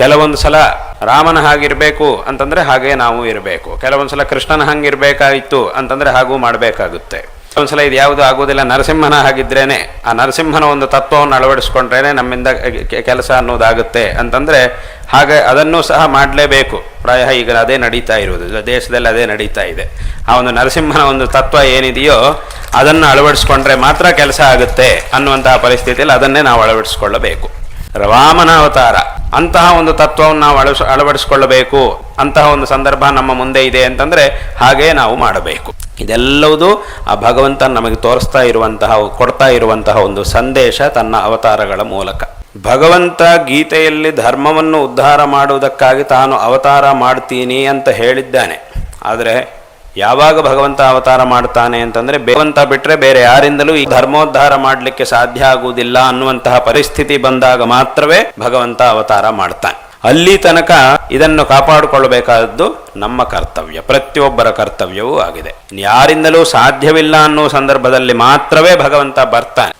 ಕೆಲವೊಂದು ಸಲ ರಾಮನ ಹಾಗಿರಬೇಕು ಅಂತಂದರೆ ಹಾಗೆ ನಾವು ಇರಬೇಕು, ಕೆಲವೊಂದು ಸಲ ಕೃಷ್ಣನ ಹಂಗಿರಬೇಕಾಯಿತು ಅಂತಂದರೆ ಹಾಗೂ ಮಾಡಬೇಕಾಗುತ್ತೆ. ಒಂದ್ಸಲ ಇದು ಯಾವುದು ಆಗೋದಿಲ್ಲ, ನರಸಿಂಹನ ಹಾಗಿದ್ರೇನೆ ಆ ನರಸಿಂಹನ ಒಂದು ತತ್ವವನ್ನು ಅಳವಡಿಸ್ಕೊಂಡ್ರೇನೆ ನಮ್ಮಿಂದ ಕೆಲಸ ಅನ್ನೋದಾಗುತ್ತೆ ಅಂತಂದರೆ ಹಾಗೆ ಅದನ್ನು ಸಹ ಮಾಡಲೇಬೇಕು. ಪ್ರಾಯ ಈಗ ಅದೇ ನಡೀತಾ ಇರುವುದು, ದೇಶದಲ್ಲಿ ಅದೇ ನಡೀತಾ ಇದೆ. ಆ ಒಂದು ನರಸಿಂಹನ ಒಂದು ತತ್ವ ಏನಿದೆಯೋ ಅದನ್ನು ಅಳವಡಿಸ್ಕೊಂಡ್ರೆ ಮಾತ್ರ ಕೆಲಸ ಆಗುತ್ತೆ ಅನ್ನುವಂತಹ ಪರಿಸ್ಥಿತಿಯಲ್ಲಿ ಅದನ್ನೇ ನಾವು ಅಳವಡಿಸ್ಕೊಳ್ಳಬೇಕು. ರಾಮನ ಅವತಾರ ಅಂತಹ ಒಂದು ತತ್ವವನ್ನು ನಾವು ಅಳವಡಿಸ್ಕೊಳ್ಳಬೇಕು. ಅಂತಹ ಒಂದು ಸಂದರ್ಭ ನಮ್ಮ ಮುಂದೆ ಇದೆ ಅಂತಂದರೆ ಹಾಗೇ ನಾವು ಮಾಡಬೇಕು. ಇದೆಲ್ಲವೂ ಆ ಭಗವಂತ ನಮಗೆ ತೋರಿಸ್ತಾ ಇರುವಂತಹ, ಕೊಡ್ತಾ ಇರುವಂತಹ ಒಂದು ಸಂದೇಶ ತನ್ನ ಅವತಾರಗಳ ಮೂಲಕ. ಭಗವಂತ ಗೀತೆಯಲ್ಲಿ ಧರ್ಮವನ್ನು ಉದ್ಧಾರ ಮಾಡುವುದಕ್ಕಾಗಿ ತಾನು ಅವತಾರ ಮಾಡ್ತೀನಿ ಅಂತ ಹೇಳಿದ್ದಾನೆ. ಆದರೆ ಯಾವಾಗ ಭಗವಂತ ಅವತಾರ ಮಾಡ್ತಾನೆ ಅಂತಂದರೆ ಭಗವಂತ ಬಿಟ್ಟರೆ ಬೇರೆ ಯಾರಿಂದಲೂ ಈ ಧರ್ಮೋದ್ಧಾರ ಮಾಡಲಿಕ್ಕೆ ಸಾಧ್ಯ ಆಗುವುದಿಲ್ಲ ಅನ್ನುವಂತಹ ಪರಿಸ್ಥಿತಿ ಬಂದಾಗ ಮಾತ್ರವೇ ಭಗವಂತ ಅವತಾರ ಮಾಡ್ತಾನೆ. ಅಲ್ಲಿ ತನಕ ಇದನ್ನು ಕಾಪಾಡಿಕೊಳ್ಳಬೇಕಾದದ್ದು ನಮ್ಮ ಕರ್ತವ್ಯ, ಪ್ರತಿಯೊಬ್ಬರ ಕರ್ತವ್ಯವೂ ಆಗಿದೆ. ಯಾರಿಂದಲೂ ಸಾಧ್ಯವಿಲ್ಲ ಅನ್ನೋ ಸಂದರ್ಭದಲ್ಲಿ ಮಾತ್ರವೇ ಭಗವಂತ ಬರ್ತಾನೆ.